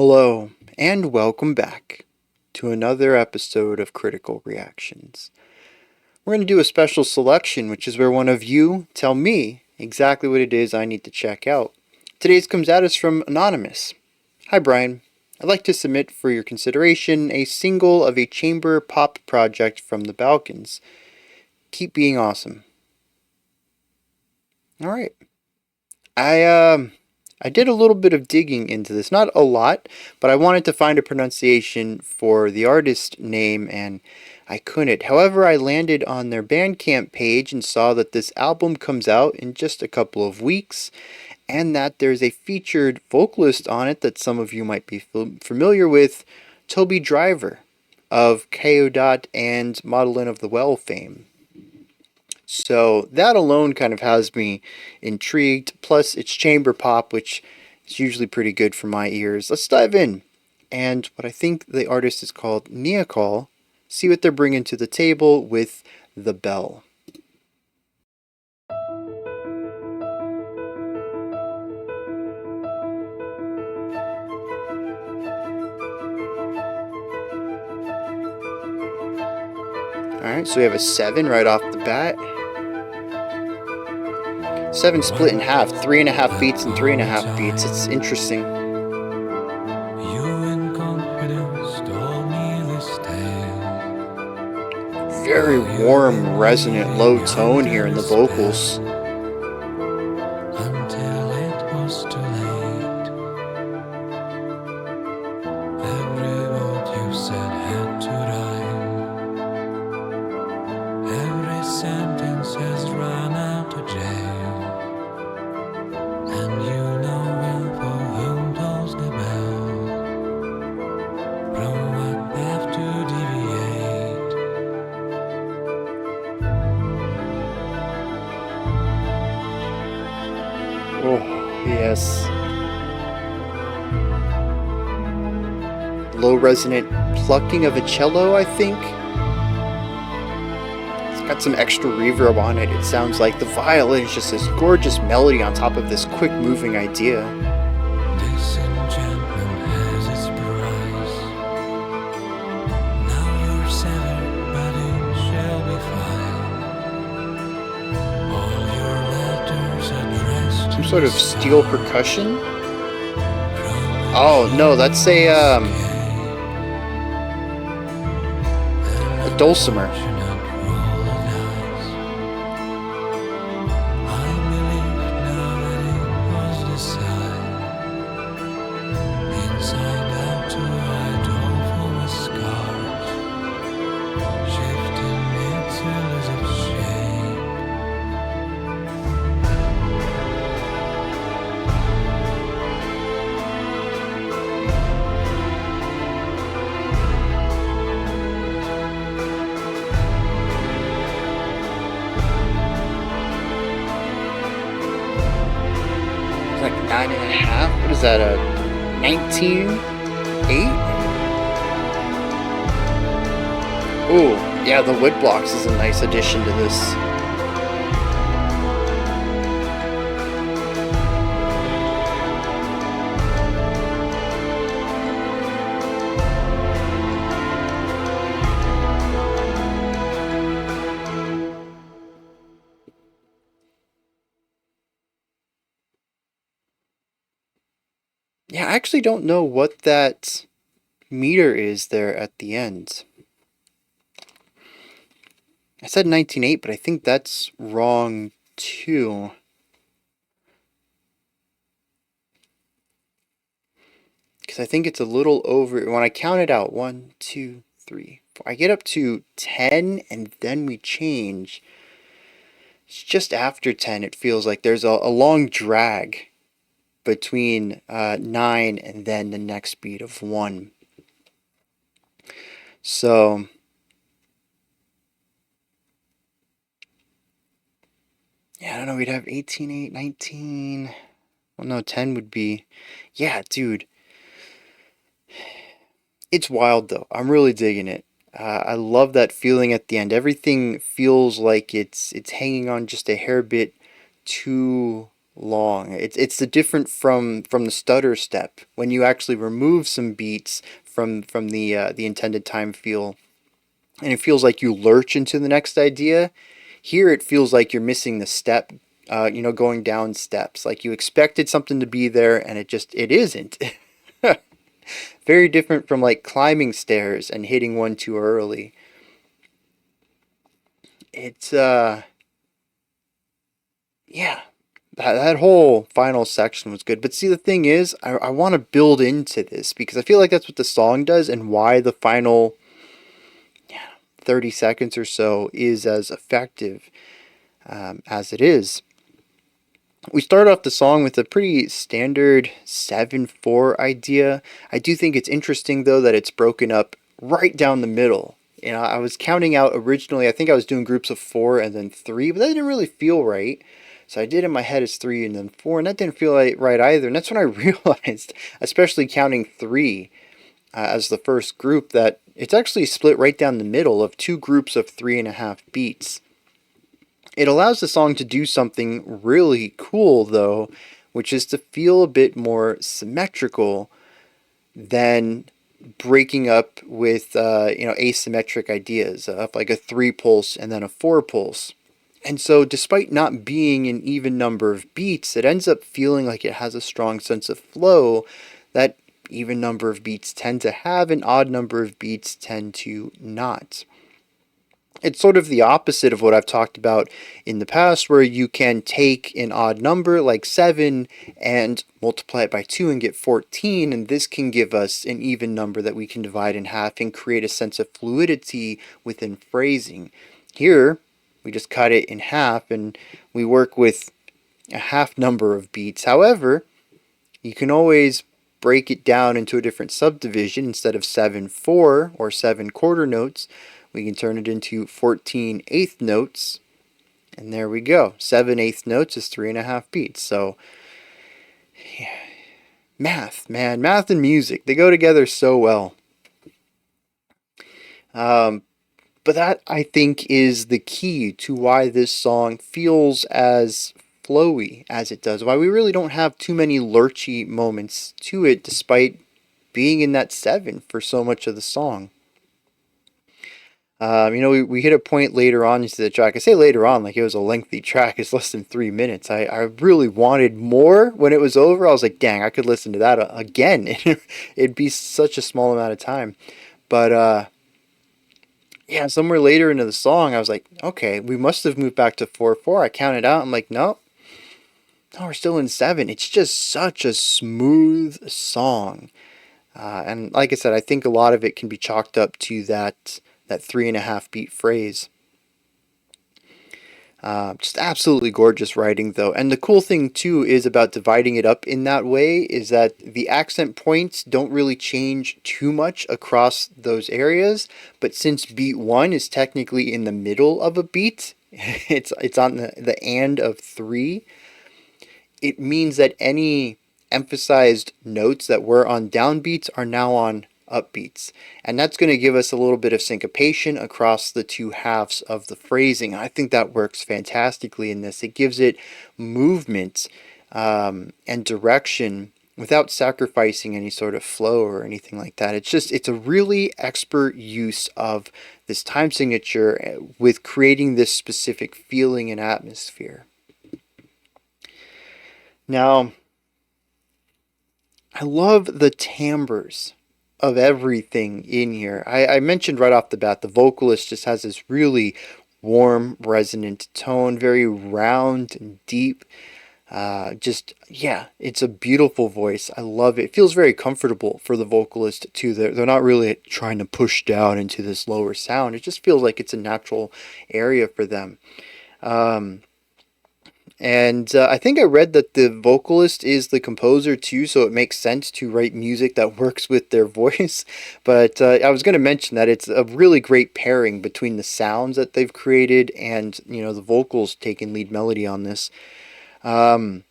Hello, and welcome back to another episode of Critical Reactions. We're going to do a special selection, which is where one of you tell me exactly what it is I need to check out. Today's comes at us from Anonymous. Hi, Bryan. I'd like to submit for your consideration a single of a chamber pop project from the Balkans. Keep being awesome. All right. I did a little bit of digging into this, not a lot, but I wanted to find a pronunciation for the artist name and I couldn't. However, I landed on their Bandcamp page and saw that this album comes out in just a couple of weeks and that there's a featured vocalist on it that some of you might be familiar with, Toby Driver of KO Dot and Modelin of the Well fame. So that alone kind of has me intrigued. Plus, it's chamber pop, which is usually pretty good for my ears. Let's dive in. And what I think the artist is called Neacal. See what they're bringing to the table with The Bell. Alright, so we have a 7 right off the bat. 7 split in half, 3.5 beats and 3.5 beats. It's interesting. Very warm, resonant, low tone here in the vocals. Until it was too late. Every word you said had to rhyme. Every sentence has run out of jail. And you know well for whom tolls the bell. From what path to deviate. Oh, yes. Low resonant plucking of a cello, I think. It's got some extra reverb on it. It sounds like the violin is just this gorgeous melody on top of this quick moving idea. Disenchantment has its price. Now you're severed, but it shall be fine. All your letters addressed Some sort of steel percussion? Oh, no, that's a dulcimer. Like 9.5. What is that? A 19.8? Ooh, yeah, the wood blocks is a nice addition to this. Yeah, I actually don't know what that meter is there at the end. I said 19.8, but I think that's wrong too. Because I think it's a little over. When I count it out, 1, 2, 3, 4. I get up to 10 and then we change. It's just after 10, it feels like there's a long drag between 9 and then the next beat of 1. So yeah, I don't know, we'd have 18.8, 19. Well, no, 10 would be, yeah, dude. It's wild though. I'm really digging it. I love that feeling at the end. Everything feels like it's hanging on just a hair bit too long. It's the different from the stutter step when you actually remove some beats from the intended time feel, and it feels like you lurch into the next idea. Here it feels like you're missing the step, going down steps. Like you expected something to be there and it isn't. Very different from like climbing stairs and hitting one too early. It's yeah, that whole final section was good. But see, the thing is, I want to build into this because I feel like that's what the song does and why the final 30 seconds or so is as effective as it is. We start off the song with a pretty standard 7/4 idea. I do think it's interesting though that it's broken up right down the middle. I was counting out originally, I think I was doing groups of 4 and then 3, but that didn't really feel right. So I did in my head as 3 and then 4, and that didn't feel right either. And that's when I realized, especially counting 3 as the first group, that it's actually split right down the middle of two groups of 3.5 beats. It allows the song to do something really cool, though, which is to feel a bit more symmetrical than breaking up with asymmetric ideas of like a 3 pulse and then a 4 pulse. And so, despite not being an even number of beats, it ends up feeling like it has a strong sense of flow that even number of beats tend to have, and odd number of beats tend to not. It's sort of the opposite of what I've talked about in the past, where you can take an odd number like 7 and multiply it by 2 and get 14, and this can give us an even number that we can divide in half and create a sense of fluidity within phrasing. Here, we just cut it in half and we work with a half number of beats. However, you can always break it down into a different subdivision. Instead of 7/4 or 7 quarter notes, we can turn it into 14 eighth notes, and there we go. 7/8 notes is 3.5 beats. So, yeah. Math, man, math and music, they go together so well. But that, I think, is the key to why this song feels as flowy as it does. Why we really don't have too many lurchy moments to it, despite being in that 7 for so much of the song. We hit a point later on into the track. I say later on like it was a lengthy track. It's less than 3 minutes. I really wanted more when it was over. I was like, dang, I could listen to that again. It'd be such a small amount of time. But yeah, somewhere later into the song, I was like, okay, we must have moved back to 4/4. I counted out. I'm like, nope. No, we're still in 7. It's just such a smooth song. And like I said, I think a lot of it can be chalked up to that 3.5 beat phrase. Just absolutely gorgeous writing, though. And the cool thing, too, is about dividing it up in that way is that the accent points don't really change too much across those areas. But since beat 1 is technically in the middle of a beat, it's on the and of 3, it means that any emphasized notes that were on downbeats are now on upbeats. And that's going to give us a little bit of syncopation across the two halves of the phrasing. I think that works fantastically in this. It gives it movement and direction without sacrificing any sort of flow or anything like that. It's a really expert use of this time signature with creating this specific feeling and atmosphere. Now, I love the timbres of everything in here. I mentioned right off the bat, the vocalist just has this really warm, resonant tone, very round and deep. It's a beautiful voice. I love it. It feels very comfortable for the vocalist too. They're not really trying to push down into this lower sound. It just feels like it's a natural area for them. And I think I read that the vocalist is the composer too, so it makes sense to write music that works with their voice. But I was going to mention that it's a really great pairing between the sounds that they've created and the vocals taking lead melody on this. But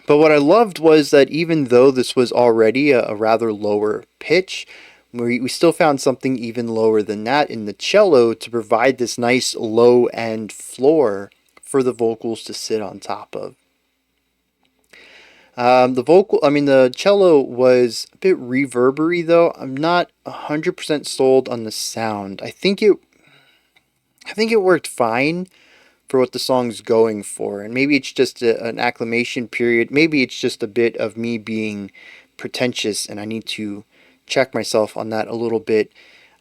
what I loved was that even though this was already a rather lower pitch, we still found something even lower than that in the cello to provide this nice low end floor for the vocals to sit on top of. The cello was a bit reverbery though. I'm not 100% sold on the sound. I think it worked fine for what the song's going for, and maybe it's just an acclimation period. Maybe it's just a bit of me being pretentious, and I need to check myself on that a little bit.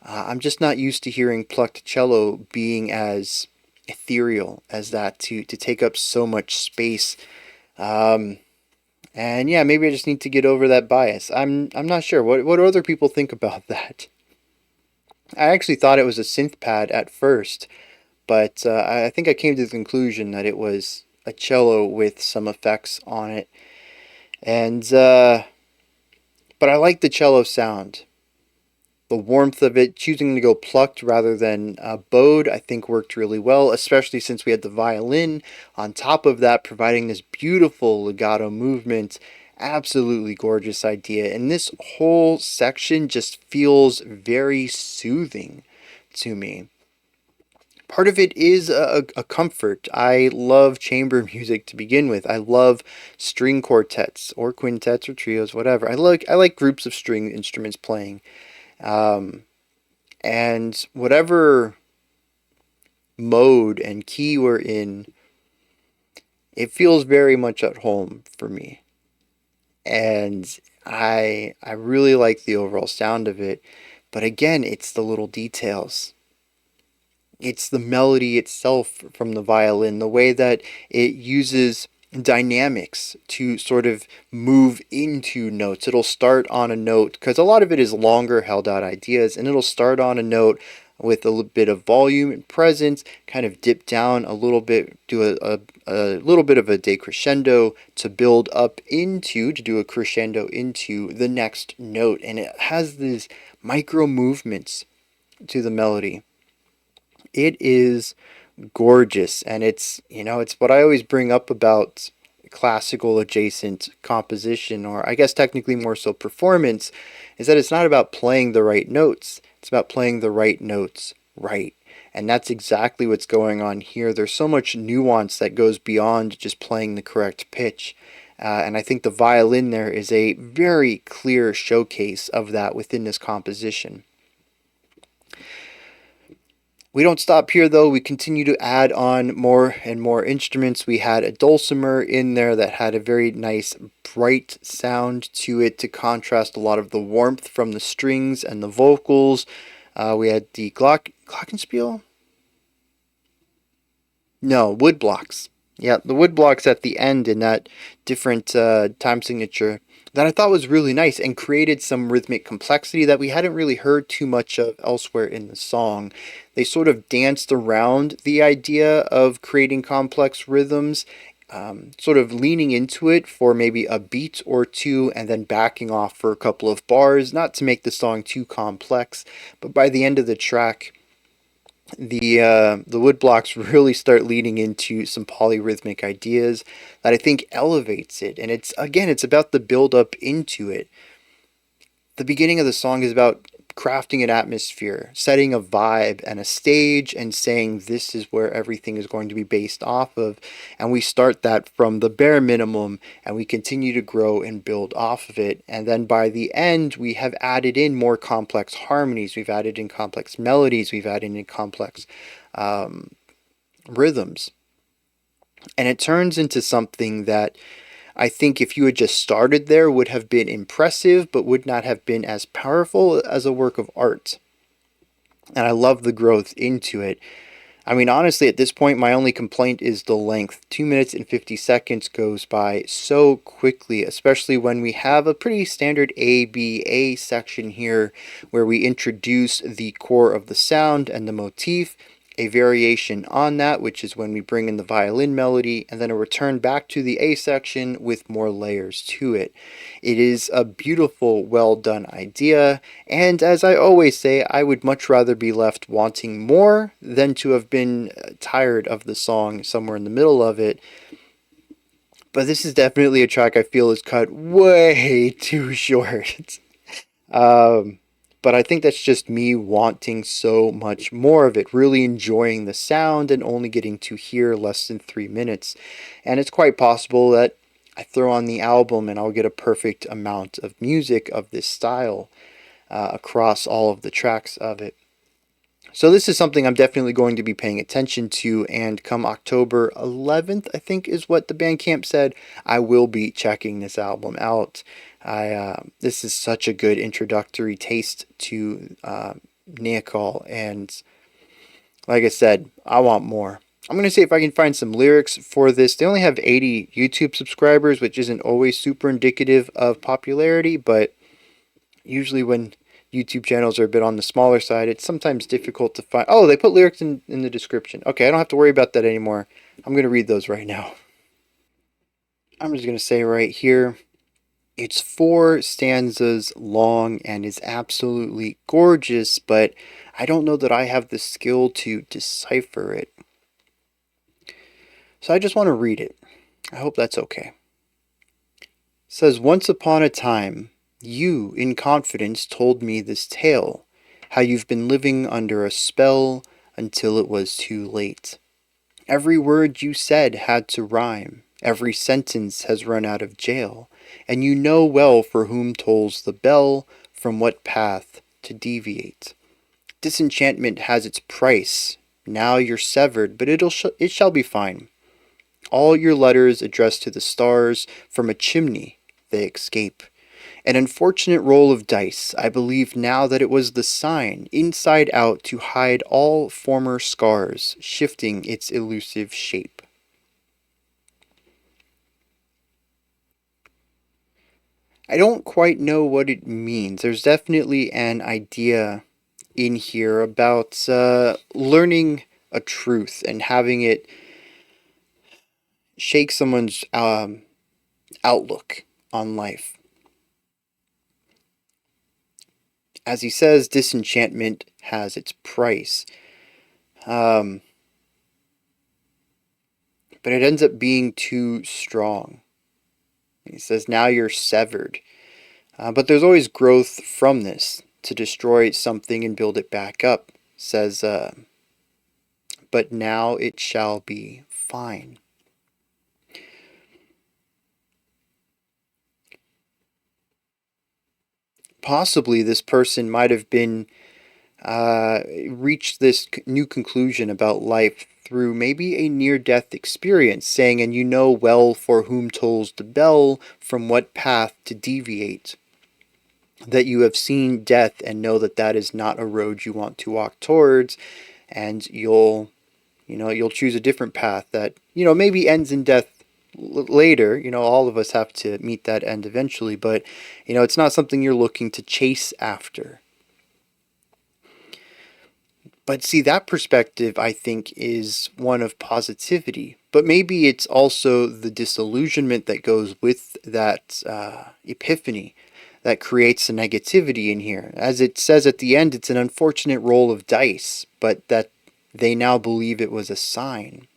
I'm just not used to hearing plucked cello being as ethereal as that to take up so much space. Um, and yeah, maybe I just need to get over that bias. I'm not sure. What do other people think about that? I actually thought it was a synth pad at first, but I think I came to the conclusion that it was a cello with some effects on it. And but I like the cello sound. The warmth of it, choosing to go plucked rather than bowed, I think worked really well, especially since we had the violin on top of that, providing this beautiful legato movement. Absolutely gorgeous idea. And this whole section just feels very soothing to me. Part of it is a comfort. I love chamber music to begin with. I love string quartets or quintets or trios, whatever. I like groups of string instruments playing. Um, and whatever mode and key we're in, it feels very much at home for me. And I really like the overall sound of it. But again, it's the little details. It's the melody itself from the violin, the way that it uses dynamics to sort of move into notes. It'll start on a note because a lot of it is longer held out ideas, and it'll start on a note with a little bit of volume and presence, kind of dip down a little bit, do a little bit of a decrescendo to build up into, to do a crescendo into the next note. And it has these micro movements to the melody. It is gorgeous, and it's what I always bring up about classical adjacent composition, or I guess technically more so performance, is that it's not about playing the right notes, it's about playing the right notes right. And that's exactly what's going on here. There's so much nuance that goes beyond just playing the correct pitch. And I think the violin there is a very clear showcase of that within this composition. We don't stop here though. We continue to add on more and more instruments. We had a dulcimer in there that had a very nice bright sound to it to contrast a lot of the warmth from the strings and the vocals. We had the glockenspiel. No, wood blocks. Yeah, the wood blocks at the end in that different time signature that I thought was really nice and created some rhythmic complexity that we hadn't really heard too much of elsewhere in the song. They sort of danced around the idea of creating complex rhythms, sort of leaning into it for maybe a beat or two and then backing off for a couple of bars, not to make the song too complex, but by the end of the track, the wood blocks really start leading into some polyrhythmic ideas that I think elevates it. And it's about the build up into it. The beginning of the song is about crafting an atmosphere, setting a vibe and a stage, and saying this is where everything is going to be based off of. And we start that from the bare minimum and we continue to grow and build off of it. And then by the end, we have added in more complex harmonies, we've added in complex melodies, we've added in complex um, rhythms. And it turns into something that I think if you had just started there would have been impressive, but would not have been as powerful as a work of art. And I love the growth into it. I mean, honestly, at this point, my only complaint is the length. 2 minutes and 50 seconds goes by so quickly, especially when we have a pretty standard A section here where we introduce the core of the sound and the motif, a variation on that, which is when we bring in the violin melody, and then a return back to the A section with more layers to it. It is a beautiful, well done idea, and as I always say, I would much rather be left wanting more than to have been tired of the song somewhere in the middle of it. But this is definitely a track I feel is cut way too short. Um, but I think that's just me wanting so much more of it, really enjoying the sound and only getting to hear less than 3 minutes. And it's quite possible that I throw on the album and I'll get a perfect amount of music of this style across all of the tracks of it. So this is something I'm definitely going to be paying attention to, and come October 11th, I think is what the Bandcamp said, I will be checking this album out. This is such a good introductory taste to Neacal, and like I said, I want more. I'm going to see if I can find some lyrics for this. They only have 80 YouTube subscribers, which isn't always super indicative of popularity, but usually when YouTube channels are a bit on the smaller side, it's sometimes difficult to find. Oh, they put lyrics in the description. Okay, I don't have to worry about that anymore. I'm going to read those right now. I'm just going to say right here, it's 4 stanzas long and is absolutely gorgeous, but I don't know that I have the skill to decipher it. So I just want to read it. I hope that's okay. It says, once upon a time, you, in confidence, told me this tale, how you've been living under a spell until it was too late. Every word you said had to rhyme, every sentence has run out of jail, and you know well for whom tolls the bell, from what path to deviate. Disenchantment has its price, now you're severed, but it shall be fine. All your letters addressed to the stars, from a chimney they escape. An unfortunate roll of dice, I believe now that it was the sign, inside out to hide all former scars, shifting its elusive shape. I don't quite know what it means. There's definitely an idea in here about learning a truth and having it shake someone's outlook on life. As he says, disenchantment has its price. Um, but it ends up being too strong. He says, now you're severed. But there's always growth from this to destroy something and build it back up. Says, but now it shall be fine. Possibly this person might have been reached this new conclusion about life through maybe a near-death experience, saying, and you know well for whom tolls the bell, from what path to deviate. That you have seen death and know that that is not a road you want to walk towards, and you'll choose a different path that maybe ends in death later. All of us have to meet that end eventually, but it's not something you're looking to chase after. But see, that perspective, I think, is one of positivity. But maybe it's also the disillusionment that goes with that epiphany that creates the negativity in here. As it says at the end, it's an unfortunate roll of dice, but that they now believe it was a sign.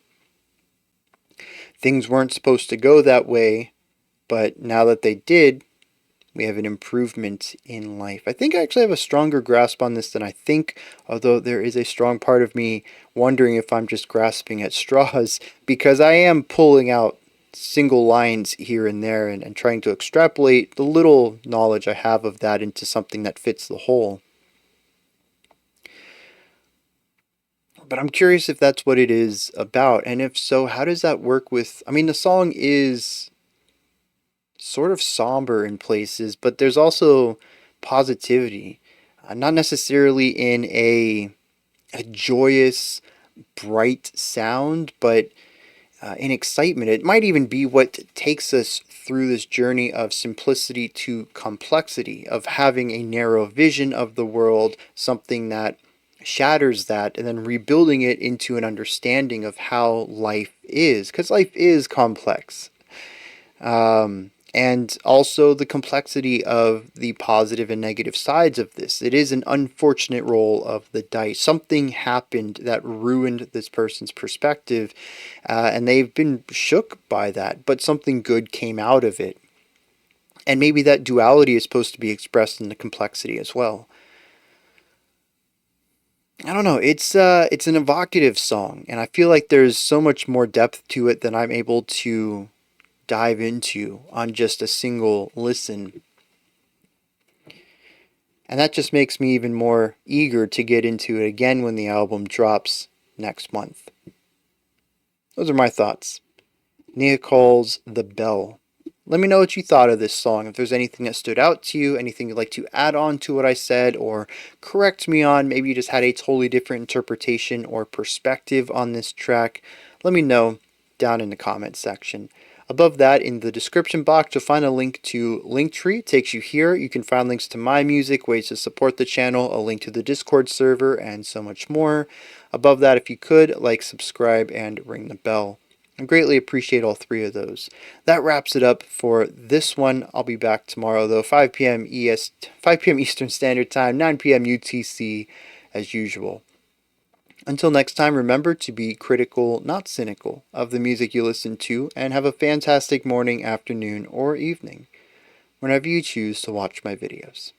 Things weren't supposed to go that way, but now that they did, we have an improvement in life. I think I actually have a stronger grasp on this than I think, although there is a strong part of me wondering if I'm just grasping at straws, because I am pulling out single lines here and there and trying to extrapolate the little knowledge I have of that into something that fits the whole. But I'm curious if that's what it is about, and if so, how does that work with... I mean, the song is sort of somber in places, but there's also positivity. Not necessarily in a joyous, bright sound, but in excitement. It might even be what takes us through this journey of simplicity to complexity, of having a narrow vision of the world, something that shatters that, and then rebuilding it into an understanding of how life is. Because life is complex. And also the complexity of the positive and negative sides of this. It is an unfortunate roll of the dice. Something happened that ruined this person's perspective, and they've been shook by that, but something good came out of it. And maybe that duality is supposed to be expressed in the complexity as well. I don't know. It's an evocative song, and I feel like there's so much more depth to it than I'm able to dive into on just a single listen. And that just makes me even more eager to get into it again when the album drops next month. Those are my thoughts. Neacal's The Bell. Let me know what you thought of this song. If there's anything that stood out to you, anything you'd like to add on to what I said, or correct me on, maybe you just had a totally different interpretation or perspective on this track, let me know down in the comment section. Above that, in the description box, you'll find a link to Linktree. It takes you here. You can find links to my music, ways to support the channel, a link to the Discord server, and so much more. Above that, if you could, like, subscribe, and ring the bell. I greatly appreciate all three of those. That wraps it up for this one. I'll be back tomorrow, though, 5 p.m. Eastern Standard Time, 9 p.m. UTC, as usual. Until next time, remember to be critical, not cynical, of the music you listen to, and have a fantastic morning, afternoon, or evening, whenever you choose to watch my videos.